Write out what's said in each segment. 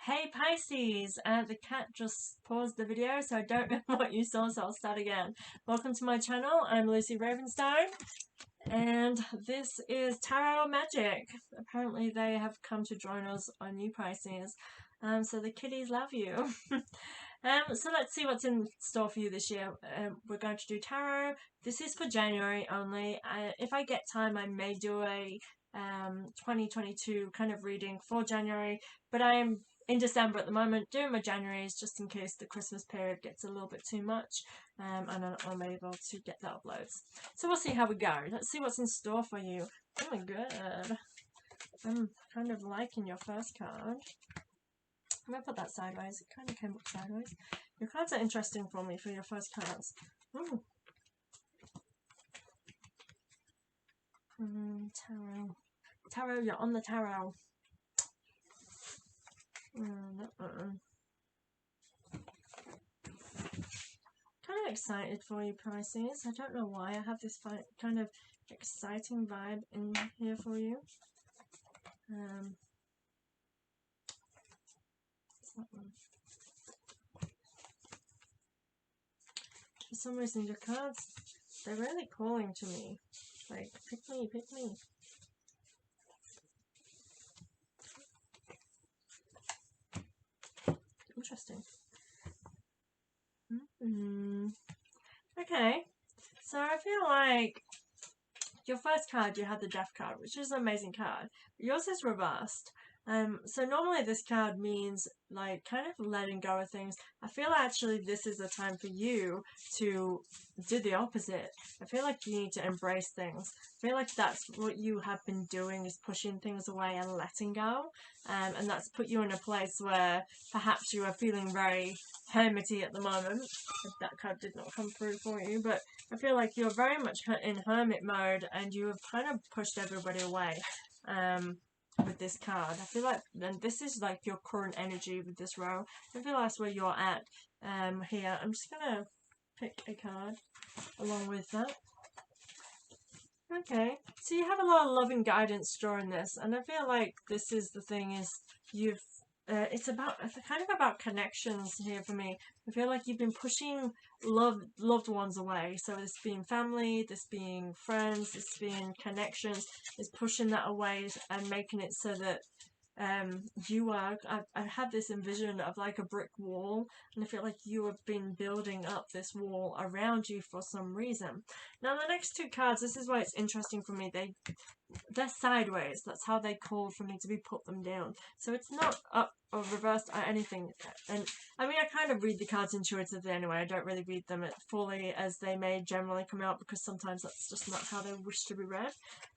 Hey Pisces, the cat just paused the video, so I don't know what you saw, so I'll start again. Welcome to my channel. I'm Lucy Ravenstone, and this is Tarot Magic. Apparently they have come to join us on you Pisces, so the kitties love you. So let's see what's in store for you this year. We're going to do tarot. This is for January only. If I get time, I may do a 2022 kind of reading for January, but I'm in December at the moment doing my Januaries just in case the Christmas period gets a little bit too much, and I'm able to get the uploads. So we'll see how we go. Let's see what's in store for you. Oh my god, I'm kind of liking your first card. I'm going to put that sideways. It kind of came up sideways. Your cards are interesting for me for your first cards. Ooh. Tarot. Tarot, you're on the tarot. Kind of excited for you, Pisces. I don't know why I have this kind of exciting vibe in here for you. What's that one? For some reason, your cards, they're really calling to me. Like, pick me, pick me. Interesting. Okay, so I feel like your first card, you had the Death card, which is an amazing card. Yours is reversed. So normally this card means like kind of letting go of things. I feel actually this is a time for you to do the opposite. I feel like you need to embrace things. I feel like that's what you have been doing, is pushing things away and letting go. And that's put you in a place where perhaps you are feeling very hermity at the moment. That card did not come through for you, but I feel like you're very much in hermit mode and you have kind of pushed everybody away with this card. I feel like, and this is like your current energy with this row. I feel like that's where you're at here. I'm just going to pick a card along with that. Okay, so you have a lot of loving guidance during this, and I feel like this is the thing, is you've it's kind of about connections here for me. I feel like you've been pushing loved ones away. So this being family, this being friends, this being connections, is pushing that away and making it so that I have this envision of like a brick wall, and I feel like you have been building up this wall around you for some reason. Now the next two cards, this is why it's interesting for me, they're sideways. That's how they call for me to be put them down. So it's not up or reversed or anything. And I mean, I kind of read the cards intuitively anyway. I don't really read them fully as they may generally come out, because sometimes that's just not how they wish to be read.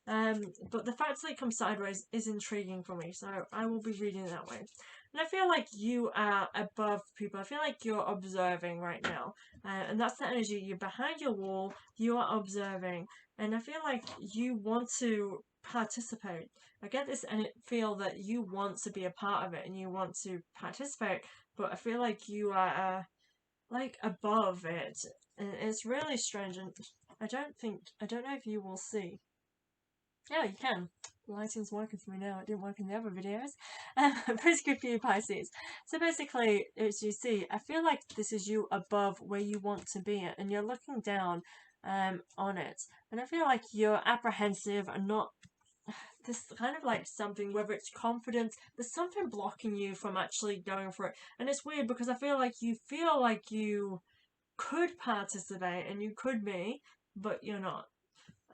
But the fact that they come sideways is intriguing for me, so I will be reading it that way. And I feel like you are above people. I feel like you're observing right now. And that's the energy. You're behind your wall. You are observing. And I feel like you want to participate. I get this and feel that you want to be a part of it and you want to participate, but I feel like you are like above it, and it's really strange. And I don't know if you will see. Yeah, you can. The lighting's working for me now. It didn't work in the other videos. Pretty good for you, Pisces. So basically, as you see, I feel like this is you above where you want to be at, and you're looking down on it. And I feel like you're apprehensive and not this kind of like something, whether it's confidence, there's something blocking you from actually going for it. And it's weird because I feel like you could participate and you could be, but you're not.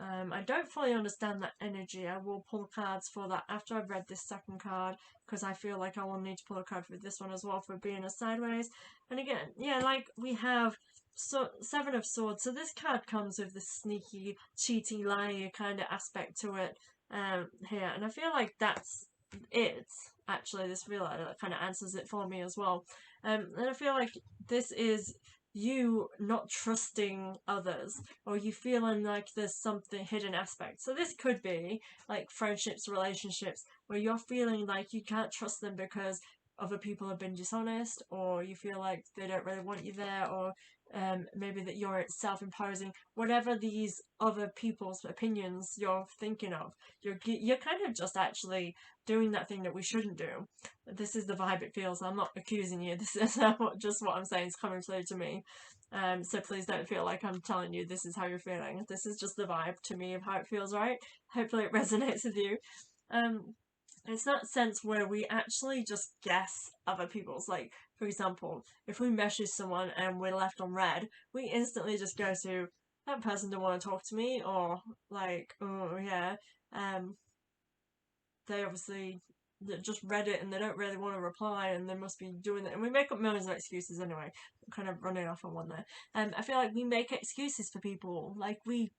I don't fully understand that energy. I will pull cards for that after I've read this second card, because I feel like I will need to pull a card for this one as well for being a sideways. And again, yeah, like we have Seven of Swords. So this card comes with the sneaky, cheaty, liar kind of aspect to it here. And I feel like that's it, actually. This real that kind of answers it for me as well. And I feel like this is you not trusting others, or you feeling like there's something hidden aspect. So this could be like friendships, relationships, where you're feeling like you can't trust them because other people have been dishonest, or you feel like they don't really want you there, or maybe that you're self-imposing, whatever these other people's opinions you're thinking of, you're kind of just actually doing that thing that we shouldn't do. This is the vibe it feels. I'm not accusing you. This is just what I'm saying is coming through to me. So please don't feel like I'm telling you this is how you're feeling. This is just the vibe to me of how it feels, right? Hopefully it resonates with you. It's that sense where we actually just guess other people's, like, for example, if we message someone and we're left on read, we instantly just go to, that person don't want to talk to me, or like, oh yeah, they obviously just read it and they don't really want to reply and they must be doing it. And we make up millions of excuses anyway. I'm kind of running off on one there. I feel like we make excuses for people. Like, we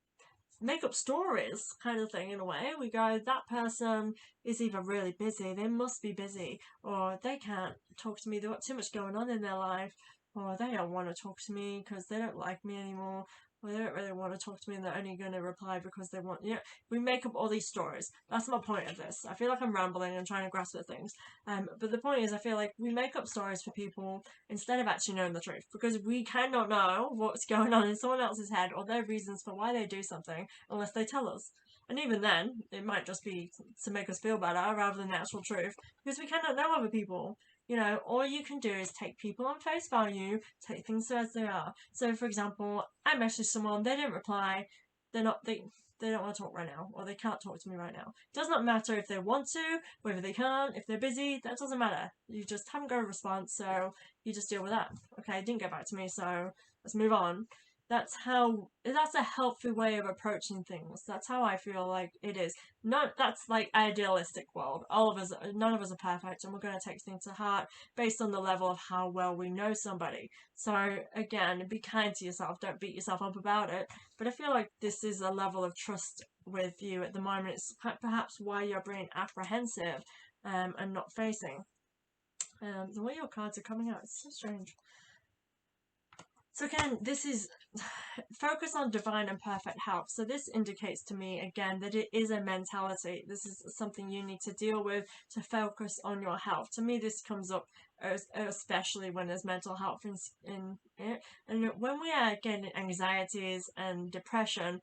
make up stories kind of thing in a way. We go, that person is either really busy, they must be busy, or they can't talk to me, they've got too much going on in their life, or they don't want to talk to me because they don't like me anymore, or they don't really want to talk to me and they're only going to reply because they want, you know, we make up all these stories. That's my point of this. I feel like I'm rambling and trying to grasp at things. But the point is, I feel like we make up stories for people instead of actually knowing the truth, because we cannot know what's going on in someone else's head or their reasons for why they do something unless they tell us. And even then, it might just be to make us feel better rather than the actual truth, because we cannot know other people. You know, all you can do is take people on face value, take things as they are. So, for example, I messaged someone, they didn't reply, they don't want to talk right now, or they can't talk to me right now. It does not matter if they want to, whether they can't, if they're busy, that doesn't matter. You just haven't got a response, so you just deal with that. Okay, didn't get back to me, so let's move on. That's a healthy way of approaching things. That's how I feel like it is. That's like idealistic world. None of us are perfect, and we're going to take things to heart based on the level of how well we know somebody. So again, be kind to yourself. Don't beat yourself up about it. But I feel like this is a level of trust with you at the moment. It's perhaps why you're being apprehensive and not facing. The way your cards are coming out, it's so strange. So again, this is focus on divine and perfect health. So this indicates to me again that it is a mentality. This is something you need to deal with, to focus on your health. To me, this comes up especially when there's mental health in it. And when we are getting anxieties and depression,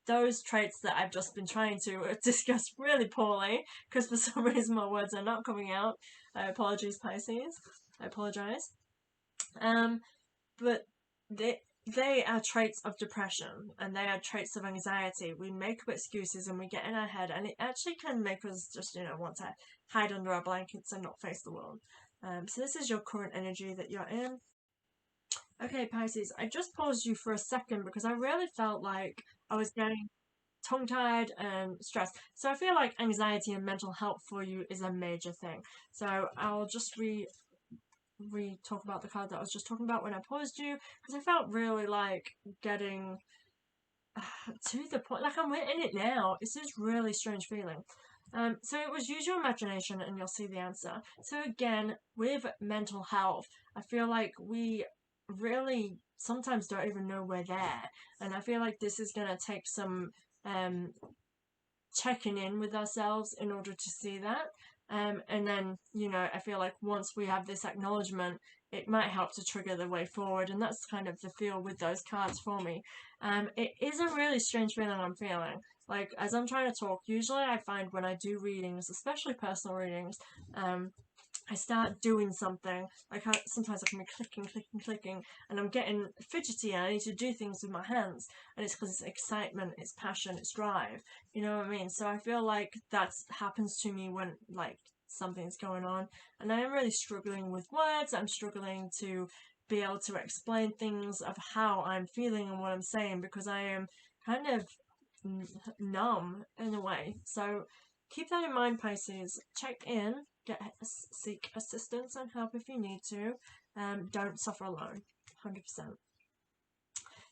those traits that I've just been trying to discuss really poorly, because for some reason my words are not coming out. Apologies, Pisces. I apologize. But they are traits of depression and they are traits of anxiety. We make up excuses and we get in our head, and it actually can make us just, want to hide under our blankets and not face the world. So this is your current energy that you're in. Okay, Pisces, I just paused you for a second because I really felt like I was getting tongue-tied and stressed. So I feel like anxiety and mental health for you is a major thing. So I'll just talk about the card that I was just talking about when I paused you, because I felt really like getting to the point, like I'm in it now. It's this really strange feeling. So it was use your imagination and you'll see the answer. So again, with mental health, I feel like we really sometimes don't even know we're there, and I feel like this is going to take some checking in with ourselves in order to see that. And then, I feel like once we have this acknowledgement, it might help to trigger the way forward. And that's kind of the feel with those cards for me. It is a really strange feeling I'm feeling. Like, as I'm trying to talk, usually I find when I do readings, especially personal readings, I start doing something, like sometimes I can be clicking, and I'm getting fidgety and I need to do things with my hands, and it's because it's excitement, it's passion, it's drive, you know what I mean? So I feel like that happens to me when, like, something's going on, and I am really struggling with words. I'm struggling to be able to explain things of how I'm feeling and what I'm saying, because I am kind of numb in a way. So keep that in mind, Pisces. Check in, seek assistance and help if you need to. Don't suffer alone, 100%.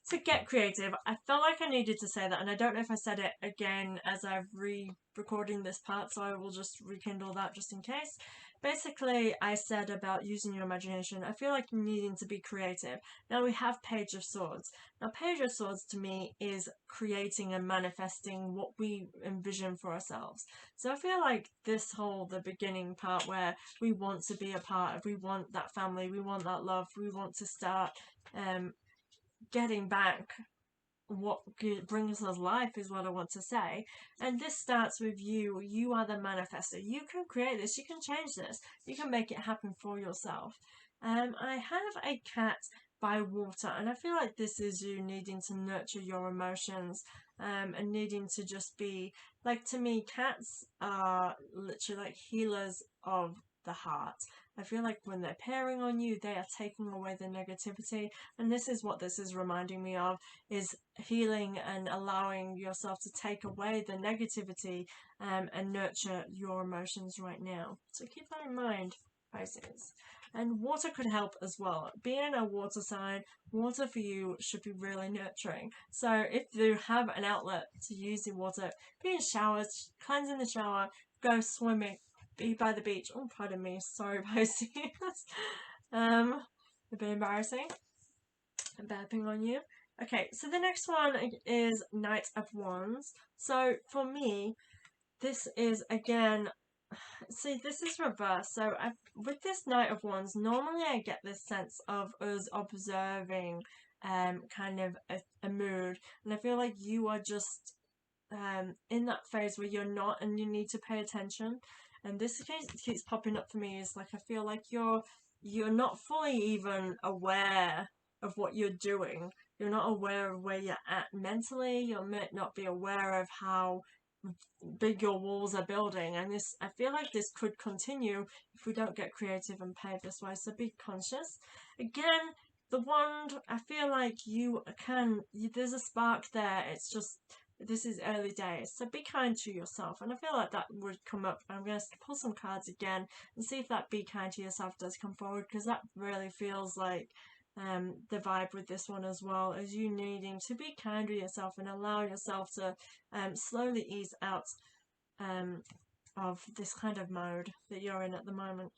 So get creative. I felt like I needed to say that, and I don't know if I said it again as I've re-recording this part, so I will just rekindle that just in case. basically I said about using your imagination. I feel like needing to be creative. Now we have Page of Swords. Now Page of Swords to me is creating and manifesting what we envision for ourselves. So I feel like this whole, the beginning part where we want to be a part of, we want that family, we want that love, we want to start getting back what brings us life is what I want to say. And this starts with you. You are the manifestor. You can create this. You can change this. You can make it happen for yourself. I have a cat by water, and I feel like this is you needing to nurture your emotions, and needing to just be like, to me, cats are literally like healers of the heart. I feel like when they're pairing on you, they are taking away the negativity, and this is what this is reminding me of, is healing and allowing yourself to take away the negativity, and nurture your emotions right now. So keep that in mind, Pisces. And water could help as well. Being a water sign, water for you should be really nurturing. So if you have an outlet to use the water, be in showers, cleanse in the shower, go swimming, be by the beach. Oh, pardon me, sorry, Pisces. A bit embarrassing. I'm burping on you. Okay, so the next one is Knight of Wands. So for me, this is again, see, this is reversed. So with this Knight of Wands, normally I get this sense of us observing kind of a mood, and I feel like you are just in that phase where you're not, and you need to pay attention. And this keeps popping up for me, is like, I feel like you're not fully even aware of what you're doing. You're not aware of where you're at mentally. You might not be aware of how big your walls are building, and this, I feel like this could continue if we don't get creative and pave this way. So be conscious. Again, the wand, I feel like there's a spark there. It's just, this is early days, so be kind to yourself, and I feel like that would come up. I'm going to pull some cards again and see if that be kind to yourself does come forward, because that really feels like the vibe with this one as well, is you needing to be kind to yourself and allow yourself to slowly ease out of this kind of mode that you're in at the moment.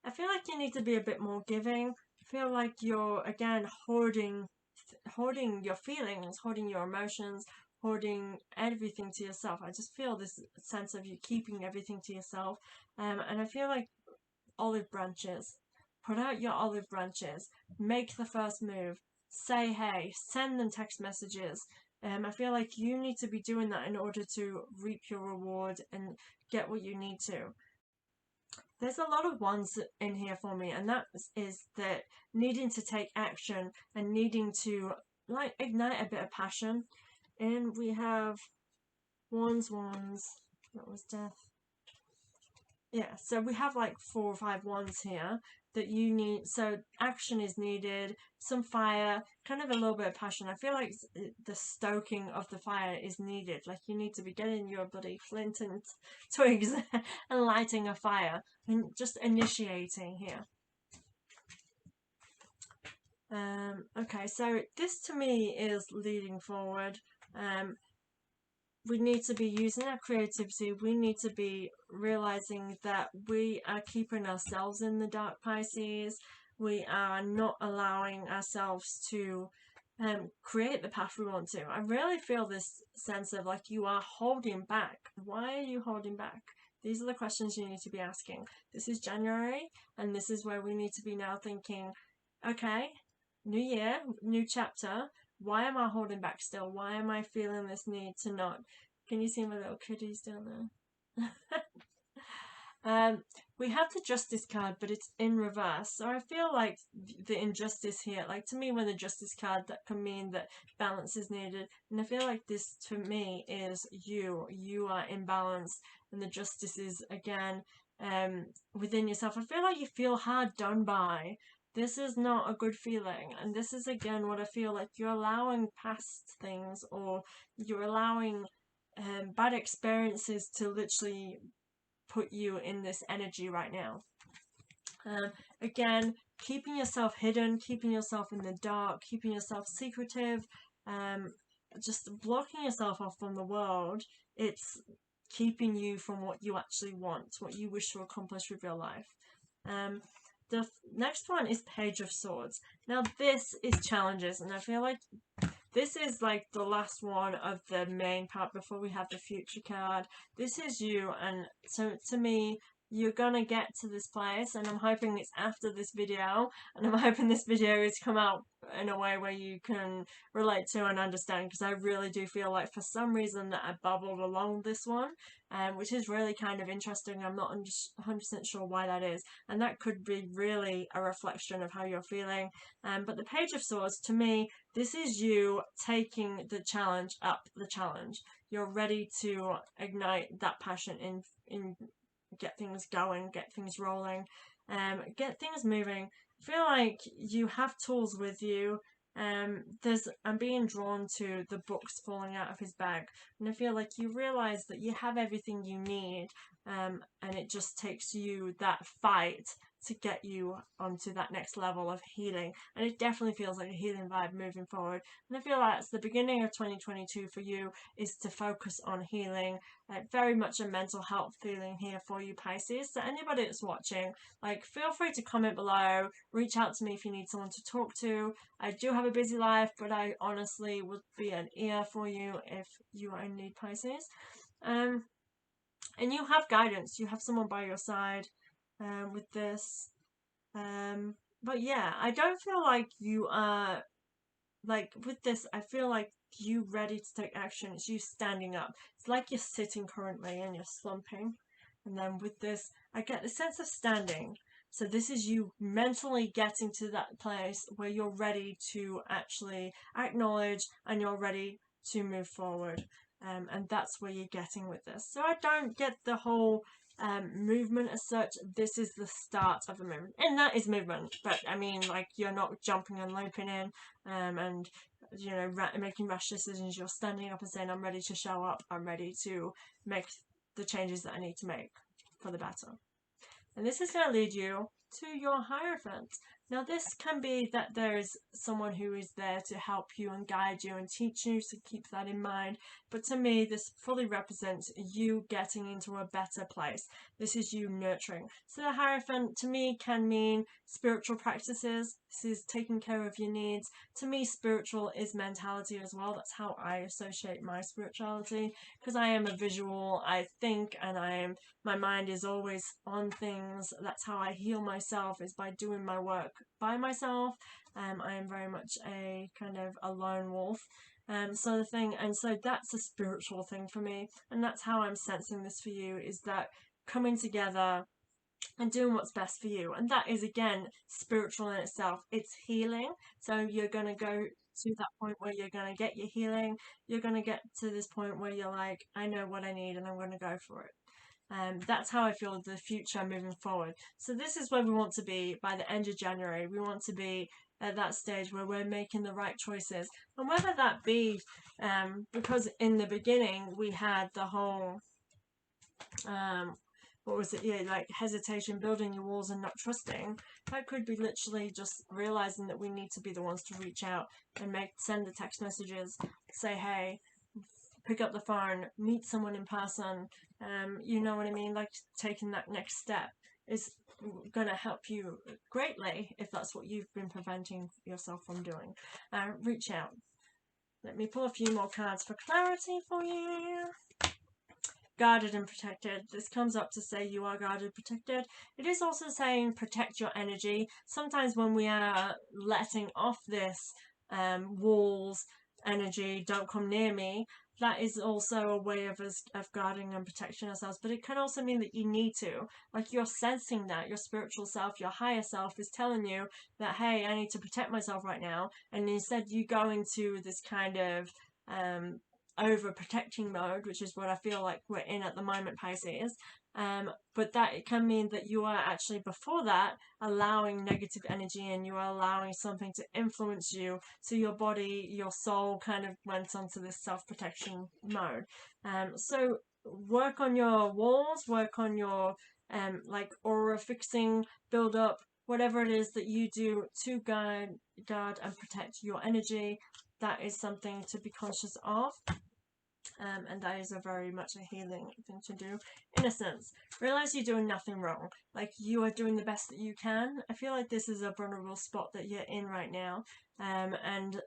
I feel like you need to be a bit more giving. I feel like you're, again, hoarding your feelings, hoarding your emotions, hoarding everything to yourself. I just feel this sense of you keeping everything to yourself. And I feel like olive branches. Put out your olive branches. Make the first move. Say hey. Send them text messages. I feel like you need to be doing that in order to reap your reward and get what you need to. There's a lot of ones in here for me, and that is that needing to take action and needing to like ignite a bit of passion. And we have wands, that was death. Yeah, so we have like 4 or 5 wands here that you need. So action is needed, some fire, kind of a little bit of passion. I feel like the stoking of the fire is needed. Like, you need to be getting your bloody flint and twigs and lighting a fire and just initiating here. Okay, so this to me is leading forward. We need to be using our creativity. We need to be realizing that we are keeping ourselves in the dark, Pisces. We are not allowing ourselves to create the path we want to. I really feel this sense of like you are holding back. Why are you holding back? These are the questions you need to be asking. This is January, and this is where we need to be now thinking, okay, new year, new chapter. Why am I holding back still? Why am I feeling this need to not? Can you see my little kitties down there? We have the Justice card, but it's in reverse. So I feel like the injustice here, like to me, when the Justice card, that can mean that balance is needed. And I feel like this, to me, is you. You are imbalanced, and the Justice is, again, within yourself. I feel like you feel hard done by. This is not a good feeling, and this is, again, what I feel like you're allowing past things, or you're allowing bad experiences to literally put you in this energy right now. Again, keeping yourself hidden, keeping yourself in the dark, keeping yourself secretive, just blocking yourself off from the world, it's keeping you from what you actually want, what you wish to accomplish with your life. The next one is Page of Swords. Now this is challenges, and I feel like this is like the last one of the main part before we have the future card. This is you, and so to me, you're gonna get to this place, and I'm hoping it's after this video, and I'm hoping this video is come out in a way where you can relate to and understand, because I really do feel like for some reason that I bubbled along this one, which is really kind of interesting. I'm not 100% sure why that is, and that could be really a reflection of how you're feeling. But the Page of Swords, to me, this is you taking the challenge up the challenge. You're ready to ignite that passion in get things going, get things rolling, get things moving. I feel like you have tools with you. I'm being drawn to the books falling out of his bag, and I feel like you realize that you have everything you need, and it just takes you that fight to get you onto that next level of healing. And it definitely feels like a healing vibe moving forward. And I feel like it's the beginning of 2022 for you is to focus on healing. Very much a mental health feeling here for you, Pisces. So anybody that's watching, like, feel free to comment below, reach out to me if you need someone to talk to. I do have a busy life, but I honestly would be an ear for you if you are in need, Pisces. And you have guidance, you have someone by your side with this. But yeah, I don't feel like you are, like, with this, I feel like you ready to take action. It's you standing up. It's like you're sitting currently and you're slumping. And then with this, I get the sense of standing. So this is you mentally getting to that place where you're ready to actually acknowledge and you're ready to move forward. And that's where you're getting with this. So I don't get the whole movement as such. This is the start of a movement, and that is movement, but I mean, like, you're not jumping and leaping in and you know, making rash decisions. You're standing up and saying, I'm ready to show up, I'm ready to make the changes that I need to make for the better. And this is going to lead you to your Hierophant. Now this can be that there is someone who is there to help you and guide you and teach you, so keep that in mind. But to me, this fully represents you getting into a better place. This is you nurturing. So the Hierophant to me can mean spiritual practices. This is taking care of your needs. To me, spiritual is mentality as well. That's how I associate my spirituality, because I am a visual, I think, and my mind is always on things. That's how I heal myself, is by doing my work by myself. I am very much a kind of a lone wolf sort of thing, and so that's a spiritual thing for me, and that's how I'm sensing this for you, is that coming together and doing what's best for you. And that is, again, spiritual in itself. It's healing. So you're going to go to that point where you're going to get your healing. You're going to get to this point where you're like, I know what I need and I'm going to go for it. That's how I feel the future moving forward. So this is where we want to be by the end of January. We want to be at that stage where we're making the right choices. And whether that be, because in the beginning we had the whole, what was it? Yeah, like hesitation, building your walls and not trusting. That could be literally just realizing that we need to be the ones to reach out and send the text messages, say, hey, pick up the phone, meet someone in person. You know what I mean? Like, taking that next step is going to help you greatly if that's what you've been preventing yourself from doing. Reach out. Let me pull a few more cards for clarity for you. Guarded and protected. This comes up to say you are guarded, protected. It is also saying protect your energy. Sometimes when we are letting off this walls energy, don't come near me, that is also a way of us of guarding and protecting ourselves. But it can also mean that you need to, like, you're sensing that your spiritual self, your higher self, is telling you that, hey, I need to protect myself right now, and instead you go into this kind of overprotecting mode, which is what I feel like we're in at the moment, Pisces. But that it can mean that you are actually, before that, allowing negative energy, and you are allowing something to influence you. So your body, your soul kind of went onto this self-protection mode. So work on your walls, work on your like aura fixing, build up, whatever it is that you do to guard and protect your energy. that is something to be conscious of. And that is a very much a healing thing to do. Innocence. Realize you're doing nothing wrong. Like, you are doing the best that you can. I feel like this is a vulnerable spot that you're in right now. And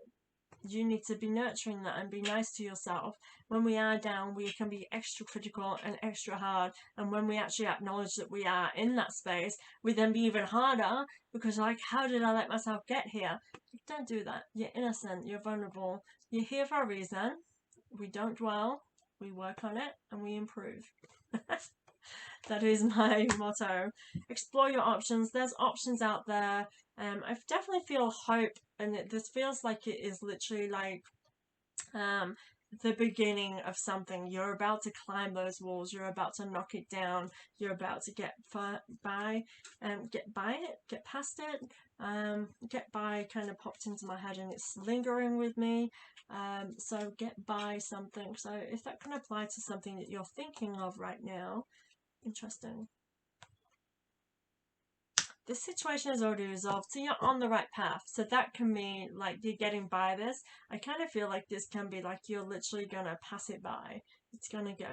you need to be nurturing that and be nice to yourself. When we are down, we can be extra critical and extra hard. And when we actually acknowledge that we are in that space, we then be even harder because, like, how did I let myself get here? Don't do that. You're innocent. You're vulnerable. You're here for a reason. We don't dwell, we work on it, and we improve. That is my motto. Explore your options. There's options out there. I definitely feel hope, and this feels like it is literally like the beginning of something. You're about to climb those walls. You're about to knock it down. You're about to get by it, get past it. Get by kind of popped into my head and it's lingering with me. So get by something. So if that can apply to something that you're thinking of right now, interesting. This situation is already resolved, so you're on the right path. So that can mean like you're getting by this. I kind of feel like this can be like you're literally gonna pass it by. It's gonna go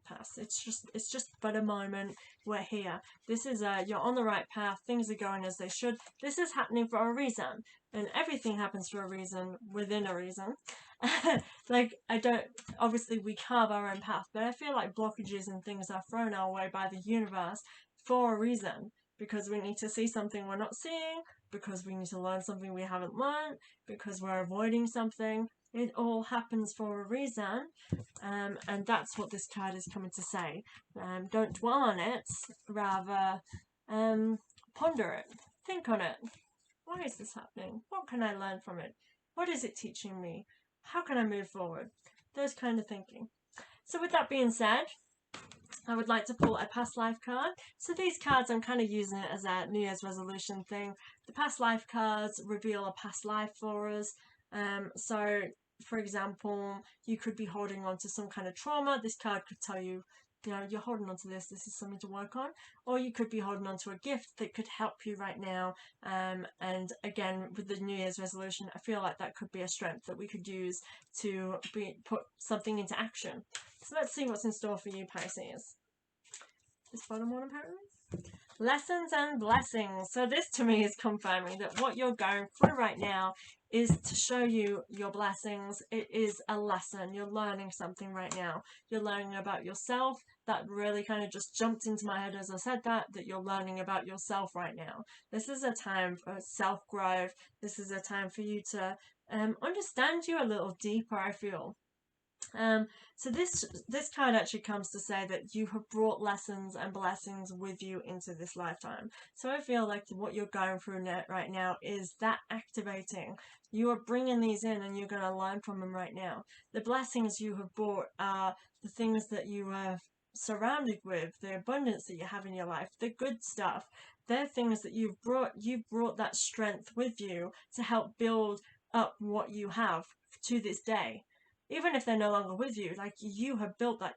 past. It's just but a moment. We're here. This is you're on the right path. Things are going as they should. This is happening for a reason, and everything happens for a reason within a reason. Like, I don't, obviously we carve our own path, but I feel like blockages and things are thrown our way by the universe for a reason. Because we need to see something we're not seeing, because we need to learn something we haven't learned, because we're avoiding something. It all happens for a reason, and that's what this card is coming to say. Don't dwell on it, rather ponder it, think on it. Why is this happening? What can I learn from it? What is it teaching me? How can I move forward? Those kind of thinking. So with that being said, I would like to pull a past life card. So these cards, I'm kind of using it as a New Year's resolution thing. The past life cards reveal a past life for us. So, for example, you could be holding on to some kind of trauma. This card could tell you, you know, you're holding on to this is something to work on. Or you could be holding on to a gift that could help you right now. And again, with the New Year's resolution, I feel like that could be a strength that we could use to put something into action. So let's see what's in store for you, Pisces. This bottom one, apparently. Lessons and blessings. So this to me is confirming that what you're going through right now is to show you your blessings. It is a lesson. You're learning something right now. You're learning about yourself. That really kind of just jumped into my head as I said that you're learning about yourself right now. This is a time for self-growth. This is a time for you to understand you a little deeper, I feel. So this card actually comes to say that you have brought lessons and blessings with you into this lifetime. So I feel like what you're going through right now is that activating. You are bringing these in and you're going to learn from them right now. The blessings you have brought are the things that you have surrounded with, the abundance that you have in your life, the good stuff. They're things that you've brought that strength with you to help build up what you have to this day. Even if they're no longer with you, like, you have built that,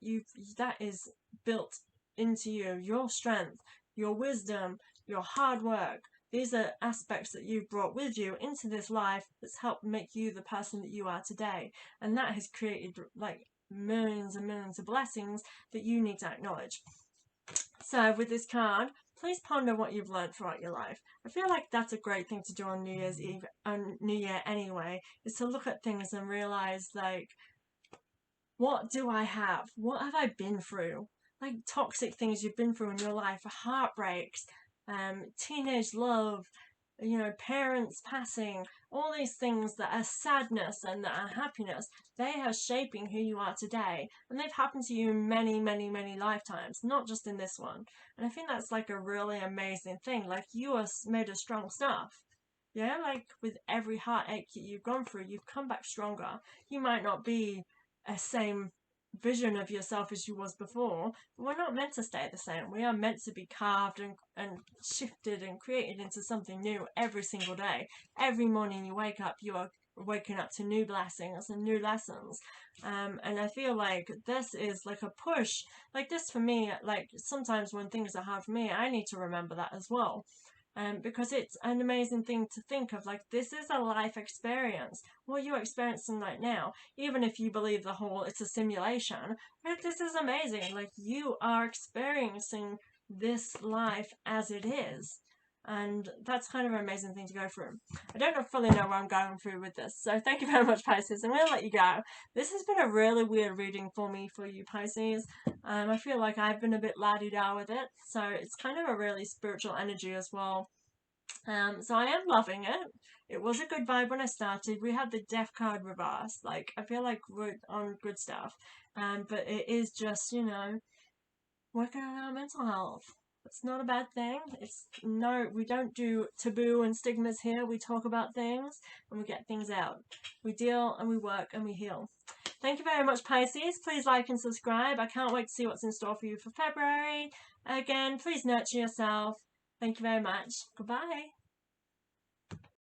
that is built into you, your strength, your wisdom, your hard work. These are aspects that you've brought with you into this life that's helped make you the person that you are today. And that has created like millions and millions of blessings that you need to acknowledge. So with this card, please ponder what you've learned throughout your life. I feel like that's a great thing to do on New Year's Eve, on New Year anyway, is to look at things and realize, like, what do I have? What have I been through? Like, toxic things you've been through in your life, heartbreaks, teenage love, you know, parents passing, all these things that are sadness and that are happiness, they are shaping who you are today. And they've happened to you many, many, many lifetimes, not just in this one. And I think that's like a really amazing thing. Like, you are made of strong stuff. Yeah, like with every heartache that you've gone through, you've come back stronger. You might not be a same vision of yourself as you was before, but we're not meant to stay the same. We are meant to be carved and shifted and created into something new every single day. Every morning you wake up, you are waking up to new blessings and new lessons. And I feel like this is like a push. Like, this for me, like, sometimes when things are hard for me, I need to remember that as well. because it's an amazing thing to think of. Like, this is a life experience. What you're experiencing right now, even if you believe the whole it's a simulation, this is amazing. Like, you are experiencing this life as it is. And that's kind of an amazing thing to go through. I don't fully know where I'm going through with this. So thank you very much, Pisces. I'm going to let you go. This has been a really weird reading for me, for you, Pisces. I feel like I've been a bit la-di-da with it. So it's kind of a really spiritual energy as well. So I am loving it. It was a good vibe when I started. We had the death card reversed. Like, I feel like we're on good stuff. But it is just, you know, working on our mental health. It's not a bad thing. We don't do taboo and stigmas here. We talk about things and we get things out. We deal and we work and we heal. Thank you very much, Pisces. Please like and subscribe. I can't wait to see what's in store for you for February. Again, please nurture yourself. Thank you very much. Goodbye.